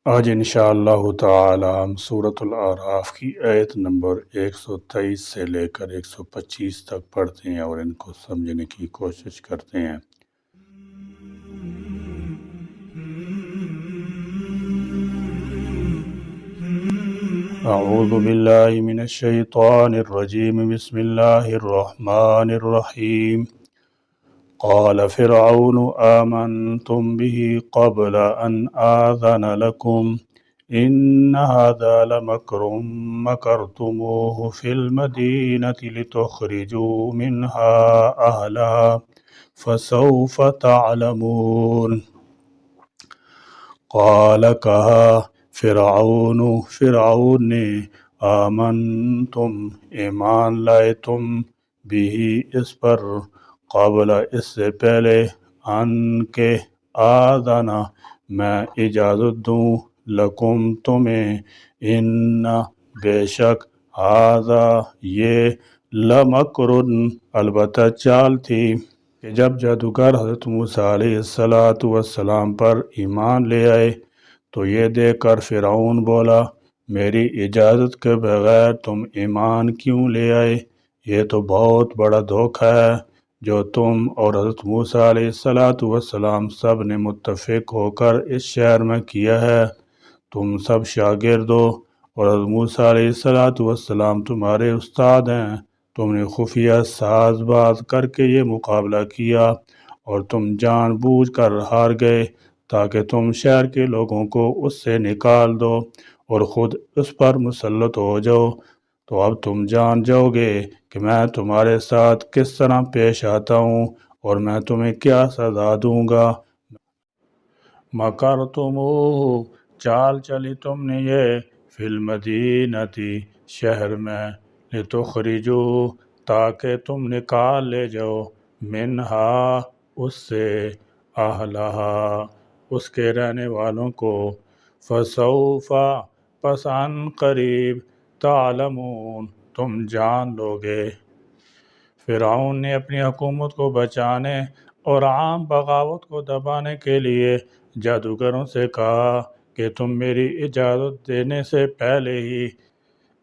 آج انشاءاللہ تعالی ہم سورۃ الاعراف کی آیت نمبر 123 سے لے کر 125 تک پڑھتے ہیں اور ان کو سمجھنے کی کوشش کرتے ہیں۔ اعوذ باللہ من الشیطان الرجیم، بسم اللہ الرحمن الرحیم۔ قال فرعون آمنتم به قبل أن آذن لكم إن هذا لمكر مكرتموه في المدينة لتخرجوا منها أهلها فسوف تعلمون۔ قال کہا فرعون نے آمنتم ایمان لائے تم بھی اس پر قبل اس سے پہلے ان کے آذنا میں اجازت دوں لکم تمہیں ان بے شک ھذا یہ لمکرن البتہ چال تھی کہ جب جادوگر حضرت موسیٰ علیہ السلام پر ایمان لے آئے تو یہ دیکھ کر فرعون بولا میری اجازت کے بغیر تم ایمان کیوں لے آئے؟ یہ تو بہت بڑا دھوکہ ہے جو تم اور حضرت موسیٰ علیہ السلام سب نے متفق ہو کر اس شہر میں کیا ہے۔ تم سب شاگرد ہو اور حضرت موسیٰ علیہ السلام تمہارے استاد ہیں۔ تم نے خفیہ ساز باز کر کے یہ مقابلہ کیا اور تم جان بوجھ کر ہار گئے تاکہ تم شہر کے لوگوں کو اس سے نکال دو اور خود اس پر مسلط ہو جاؤ۔ تو اب تم جان جاؤ گے کہ میں تمہارے ساتھ کس طرح پیش آتا ہوں اور میں تمہیں کیا سزا دوں گا۔ مکرتموہ چال چلی تم نے یہ فی المدینتی شہر میں لتخرجو تاکہ تم نکال لے جاؤ منہا اس سے اہلہا اس کے رہنے والوں کو فسوف پس ان قریب تعلمون تم جان لوگے۔ فرعون نے اپنی حکومت کو بچانے اور عام بغاوت کو دبانے کے لیے جادوگروں سے کہا کہ تم میری اجازت دینے سے پہلے ہی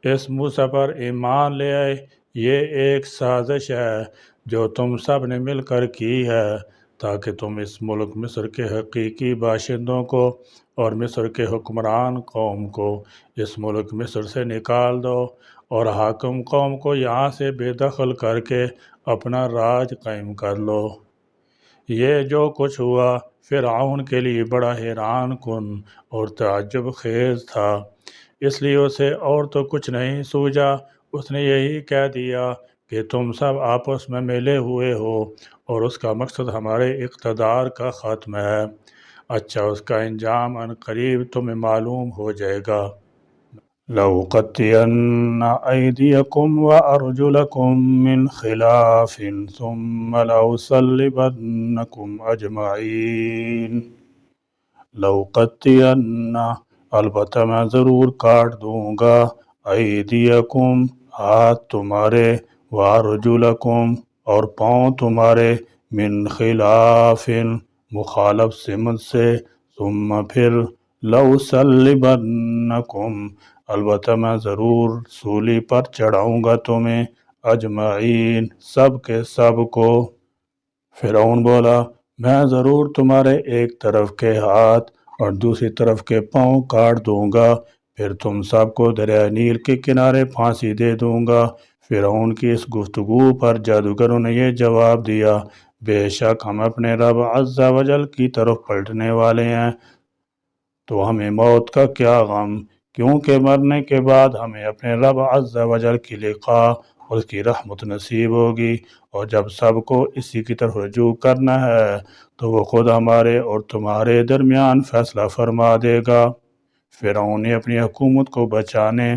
اس موسیٰ پر ایمان لے آئے۔ یہ ایک سازش ہے جو تم سب نے مل کر کی ہے تاکہ تم اس ملک مصر کے حقیقی باشندوں کو اور مصر کے حکمران قوم کو اس ملک مصر سے نکال دو اور حاکم قوم کو یہاں سے بے دخل کر کے اپنا راج قائم کر لو۔ یہ جو کچھ ہوا فرعون کے لیے بڑا حیران کن اور تعجب خیز تھا، اس لیے اسے اور تو کچھ نہیں سوجا۔ اس نے یہی کہہ دیا کہ تم سب آپس میں ملے ہوئے ہو اور اس کا مقصد ہمارے اقتدار کا ختم ہے۔ اچھا اس کا انجام ان قریب تمہیں معلوم ہو جائے گا۔ لَأُقَطِّعَنَّ أَيْدِيَكُمْ وَأَرْجُلَكُمْ مِنْ خِلَافٍ ثُمَّ لَأُصَلِّبَنَّكُمْ أَجْمَعِينَ۔ لَأُقَطِّعَنَّ البتہ میں ضرور کاٹ دوں گا أَيْدِيَكُمْ ہاتھ تمہارے وَأَرْجُلَكُمْ اور پاؤں تمہارے من خلاف مخالف سمت سے ثم پھر لَأُصَلِّبَنَّكُمْ البتہ میں ضرور سولی پر چڑھاؤں گا تمہیں اجمعین سب کے سب کو۔ فرعون بولا میں ضرور تمہارے ایک طرف کے ہاتھ اور دوسری طرف کے پاؤں کاٹ دوں گا، پھر تم سب کو دریائے نیل کے کنارے پھانسی دے دوں گا۔ فرعون کی اس گفتگو پر جادوگروں نے یہ جواب دیا بے شک ہم اپنے رب عز و جل کی طرف پلٹنے والے ہیں، تو ہمیں موت کا کیا غم، کیونکہ مرنے کے بعد ہمیں اپنے رب عز و جل کی لقاء اور اس کی رحمت نصیب ہوگی، اور جب سب کو اسی کی طرف رجوع کرنا ہے تو وہ خود ہمارے اور تمہارے درمیان فیصلہ فرما دے گا۔ فرعون نے اپنی حکومت کو بچانے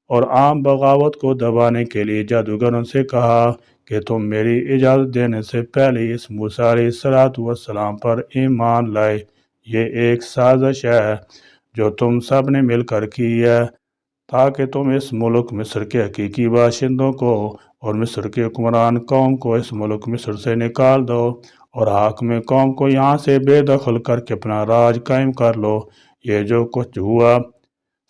اور عام بغاوت کو دبانے کے لیے جادوگروں سے کہا کہ تم میری اجازت دینے سے پہلے اس موسیٰ علیہ السلام پر ایمان لائے۔ یہ ایک سازش ہے جو تم سب نے مل کر کی ہے تاکہ تم اس ملک مصر کے حقیقی باشندوں کو اور مصر کے حکمران قوم کو اس ملک مصر سے نکال دو اور حاکم قوم کو یہاں سے بے دخل کر کے اپنا راج قائم کر لو۔ یہ جو کچھ ہوا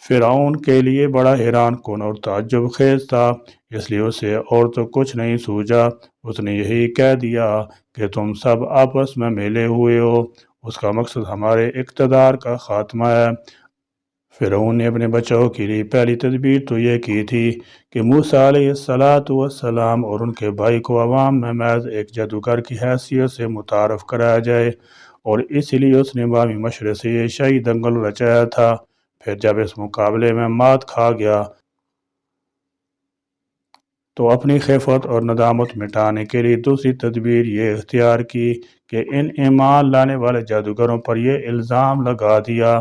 فرعون کے لیے بڑا حیران کن اور تعجب خیز تھا، اس لیے اسے اور تو کچھ نہیں سوجا۔ اس نے یہی کہہ دیا کہ تم سب آپس میں ملے ہوئے ہو، اس کا مقصد ہمارے اقتدار کا خاتمہ ہے۔ فرعون نے اپنے بچاؤ کے لیے پہلی تدبیر تو یہ کی تھی کہ موسیٰ علیہ السلام اور ان کے بھائی کو عوام میں محض ایک جادوگر کی حیثیت سے متعارف کرایا جائے، اور اسی لیے اس نے بامی مشورے سے یہ شہید دنگل رچایا تھا۔ پھر جب اس مقابلے میں مات کھا گیا تو اپنی خیفت اور ندامت مٹانے کے لیے دوسری تدبیر یہ اختیار کی کہ ان ایمان لانے والے جادوگروں پر یہ الزام لگا دیا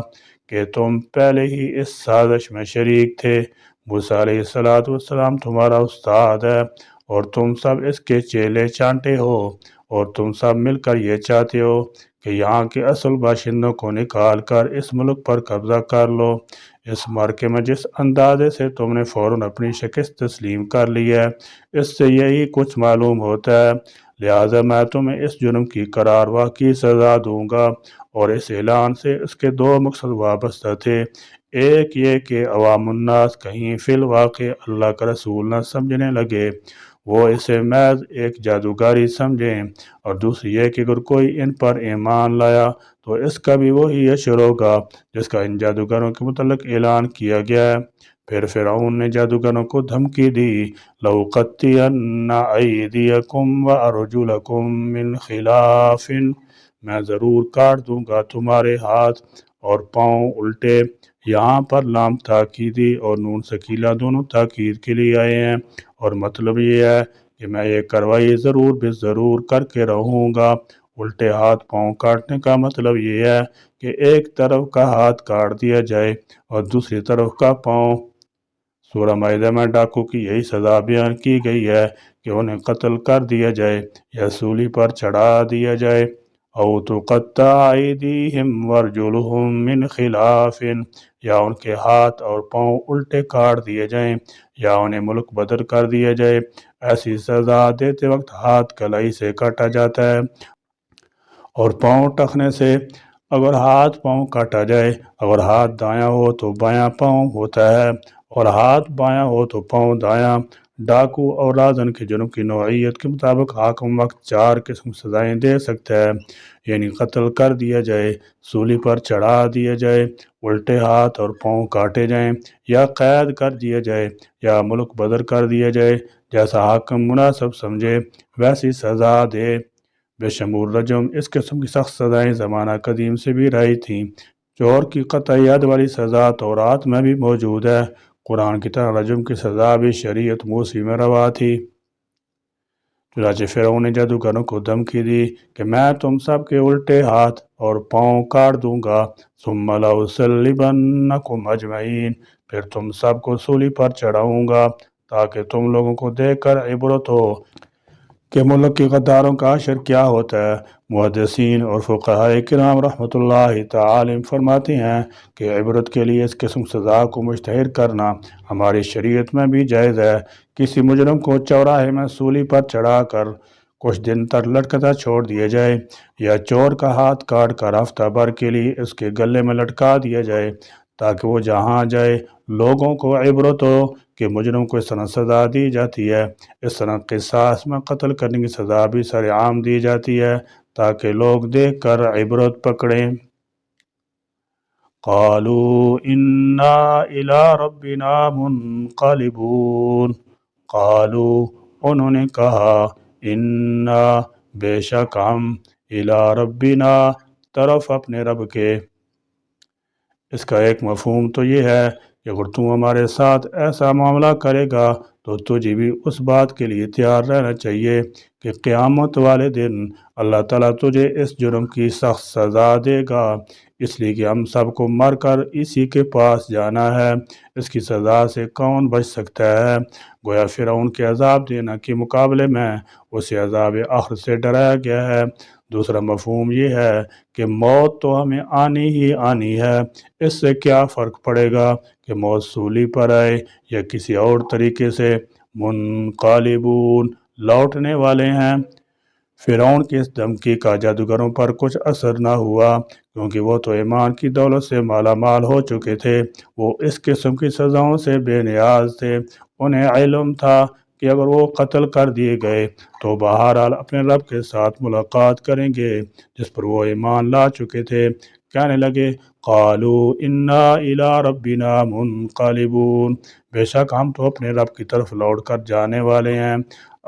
کہ تم پہلے ہی اس سازش میں شریک تھے۔ موسیٰ علیہ السلام تمہارا استاد ہے اور تم سب اس کے چیلے چانٹے ہو، اور تم سب مل کر یہ چاہتے ہو کہ یہاں کے اصل باشندوں کو نکال کر اس ملک پر قبضہ کر لو۔ اس معرکے میں جس اندازے سے تم نے فوراً اپنی شکست تسلیم کر لی ہے، اس سے یہی کچھ معلوم ہوتا ہے، لہٰذا میں تمہیں اس جرم کی قرارواہ کی سزا دوں گا۔ اور اس اعلان سے اس کے دو مقصد وابستہ تھے، ایک یہ کہ عوام الناس کہیں فی الواقع اللہ کا رسول نہ سمجھنے لگے، وہ اسے محض ایک جادوگری سمجھیں، اور دوسری یہ کہ اگر کوئی ان پر ایمان لایا تو اس کا بھی وہی اشر ہوگا جس کا ان جادوگروں کے متعلق اعلان کیا گیا ہے۔ پھر فرعون نے جادوگروں کو دھمکی دی، لَأُقَطِّعَنَّ أَيْدِيَكُمْ وَأَرْجُلَكُمْ مِنْ خِلَافٍ، میں ضرور کاٹ دوں گا تمہارے ہاتھ اور پاؤں الٹے۔ یہاں پر لام تاکیدی اور نون سکیلہ دونوں تاکید کے لیے آئے ہیں، اور مطلب یہ ہے کہ میں یہ کارروائی ضرور بے ضرور کر کے رہوں گا۔ الٹے ہاتھ پاؤں کاٹنے کا مطلب یہ ہے کہ ایک طرف کا ہاتھ کاٹ دیا جائے اور دوسری طرف کا پاؤں۔ سورہ مائدہ میں ڈاکو کی یہی سزا بیان کی گئی ہے کہ انہیں قتل کر دیا جائے یا سولی پر چڑھا دیا جائے، او تقطع ایدیہم وارجلہم من خلاف، یا ان کے ہاتھ اور پاؤں الٹے کاٹ دیے جائیں یا انہیں ملک بدر کر دیا جائے۔ ایسی سزا دیتے وقت ہاتھ کلائی سے کاٹا جاتا ہے اور پاؤں ٹخنے سے۔ اگر ہاتھ پاؤں کاٹا جائے، اگر ہاتھ دایاں ہو تو بایاں پاؤں ہوتا ہے، اور ہاتھ بایاں ہو تو پاؤں دایاں۔ ڈاکو اور رازن کے جرم کی نوعیت کے مطابق حاکم وقت 4 قسم سزائیں دے سکتا ہے، یعنی قتل کر دیا جائے، سولی پر چڑھا دیا جائے، الٹے ہاتھ اور پاؤں کاٹے جائیں، یا قید کر دیا جائے، یا ملک بدر کر دیا جائے۔ جیسا حاکم مناسب سمجھے ویسی سزا دے۔ بشمول رجم، اس قسم کی سخت سزائیں زمانہ قدیم سے بھی رہی تھیں۔ چور کی قطع ید والی سزا تورات میں بھی موجود ہے۔ قرآن کی طرح رجم کی سزا بھی شریعت موسی میں روا تھی۔ چنانچہ فرعون نے جادوگروں کو دھمکی دی کہ میں تم سب کے الٹے ہاتھ اور پاؤں کاٹ دوں گا، ثم لأصلبنکم اجمعین، پھر تم سب کو سولی پر چڑھاؤں گا تاکہ تم لوگوں کو دیکھ کر عبرت ہو کہ ملک کی غداروں کا اشر کیا ہوتا ہے۔ محدثین اور فقہائے کرام رحمۃ اللہ تعالی فرماتے ہیں کہ عبرت کے لیے اس قسم سزا کو مشتہر کرنا ہماری شریعت میں بھی جائز ہے۔ کسی مجرم کو چوراہے میں سولی پر چڑھا کر کچھ دن تک لٹکتا چھوڑ دیا جائے، یا چور کا ہاتھ کاٹ کر ہفتہ بھر کے لیے اس کے گلے میں لٹکا دیا جائے تاکہ وہ جہاں جائے لوگوں کو عبرت ہو کہ مجرم کو اس طرح سزا دی جاتی ہے۔ اس طرح قصاص میں قتل کرنے کی سزا بھی سر عام دی جاتی ہے تاکہ لوگ دیکھ کر عبرت پکڑیں۔ قالوا انا الی ربنا منقلبون، قالوا انہوں نے کہا، انا بے شک ہم، الی ربنا طرف اپنے رب کے۔ اس کا ایک مفہوم تو یہ ہے کہ اگر تو ہمارے ساتھ ایسا معاملہ کرے گا تو تجھے بھی اس بات کے لیے تیار رہنا چاہیے کہ قیامت والے دن اللہ تعالیٰ تجھے اس جرم کی سخت سزا دے گا، اس لیے کہ ہم سب کو مر کر اسی کے پاس جانا ہے۔ اس کی سزا سے کون بچ سکتا ہے؟ گویا فرعون کے عذاب دینا کے مقابلے میں اسے عذاب آخر سے ڈرایا گیا ہے۔ دوسرا مفہوم یہ ہے کہ موت تو ہمیں آنی ہی آنی ہے، اس سے کیا فرق پڑے گا کہ موت سولی پر آئے یا کسی اور طریقے سے۔ منقلبون، لوٹنے والے ہیں۔ فرعون کی اس دھمکی کا جادوگروں پر کچھ اثر نہ ہوا، کیونکہ وہ تو ایمان کی دولت سے مالا مال ہو چکے تھے۔ وہ اس قسم کی سزاؤں سے بے نیاز تھے۔ انہیں علم تھا کہ اگر وہ قتل کر دیے گئے تو بہرحال اپنے رب کے ساتھ ملاقات کریں گے جس پر وہ ایمان لا چکے تھے۔ کہنے لگے قالوا انا الی ربنا منقلبون، بے شک ہم تو اپنے رب کی طرف لوٹ کر جانے والے ہیں۔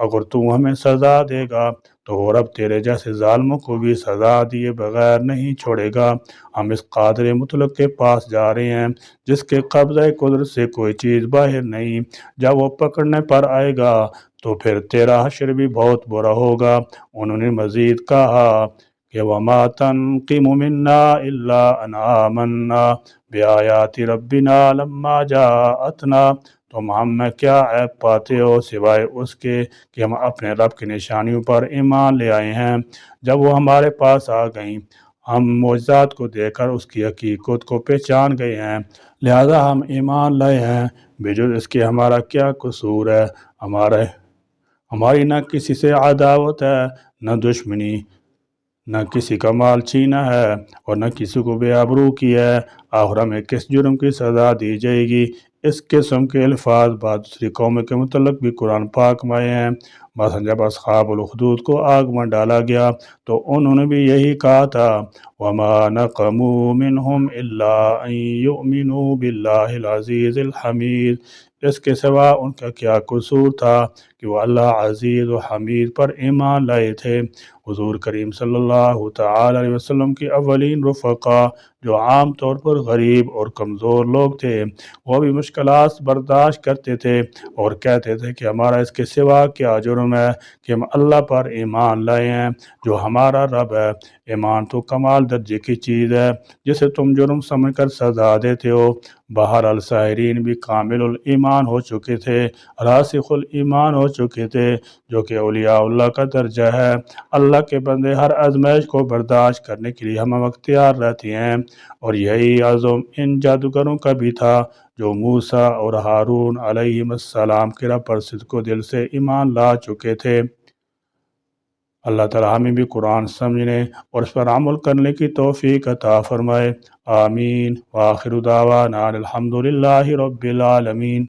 اگر تو ہمیں سزا دے گا تو وہ رب تیرے جیسے ظالموں کو بھی سزا دیے بغیر نہیں چھوڑے گا۔ ہم اس قادر مطلق کے پاس جا رہے ہیں جس کے قبضہ قدرت سے کوئی چیز باہر نہیں۔ جب وہ پکڑنے پر آئے گا تو پھر تیرا حشر بھی بہت برا ہوگا۔ انہوں نے مزید کہا کہ وَمَا تَنْقِمُ مِنَّا إِلَّا أَنْ آمَنَّا بِآيَاتِ رَبِّنَا لَمَّا جَاءَتْنَا، تم ہم میں کیا عیب پاتے ہو سوائے اس کے کہ ہم اپنے رب کی نشانیوں پر ایمان لے آئے ہیں جب وہ ہمارے پاس آ گئیں۔ ہم معجزات کو دیکھ کر اس کی حقیقت کو پہچان گئے ہیں، لہذا ہم ایمان لائے ہیں۔ بجز اس کے ہمارا کیا قصور ہے؟ ہماری نہ کسی سے عداوت ہے نہ دشمنی، نہ کسی کا مال چھینا ہے اور نہ کسی کو بے آبرو کی ہے۔ آخر ہمیں کس جرم کی سزا دی جائے گی؟ اس قسم کے الفاظ بعض دوسری قوموں کے متعلق بھی قرآن پاک میں آئے ہیں۔ مثلا جب اصحاب الاخدود کو آگ میں ڈالا گیا تو انہوں نے بھی یہی کہا تھا وَمَا نَقَمُوا مِنْهُمْ إِلَّا أَن يُؤْمِنُوا بِاللَّهِ الْعَزِيزِ الْحَمِيدِ، اس کے سوا ان کا کیا قصور تھا کہ وہ اللہ عزیز و حمید پر ایمان لائے تھے۔ حضور کریم صلی اللہ تعالی علیہ وسلم کی اولین رفقا جو عام طور پر غریب اور کمزور لوگ تھے، وہ بھی مشکلات برداشت کرتے تھے اور کہتے تھے کہ ہمارا اس کے سوا کیا جرم ہے کہ ہم اللہ پر ایمان لائے ہیں جو ہمارا رب ہے۔ ایمان تو کمال درجے کی چیز ہے جسے تم جرم سمجھ کر سزا دیتے ہو۔ بہرحال ساحرین بھی کامل الایمان ہو چکے تھے، راسخ الایمان ہو چکے تھے، جو کہ اولیاء اللہ کا درجہ ہے۔ اللہ کے بندے ہر آزمائش کو برداشت کرنے کے لیے ہم اختیار رہتے ہیں، اور یہی عزم ان جادوگروں کا بھی تھا جو موسیٰ اور ہارون علیہم السلام کی رب پر صدق و دل سے ایمان لا چکے تھے۔ اللہ تعالی ہمیں بھی قرآن سمجھنے اور اس پر عمل کرنے کی توفیق عطا فرمائے۔ آمین۔ وآخر دعوانا الحمد للہ رب العالمین۔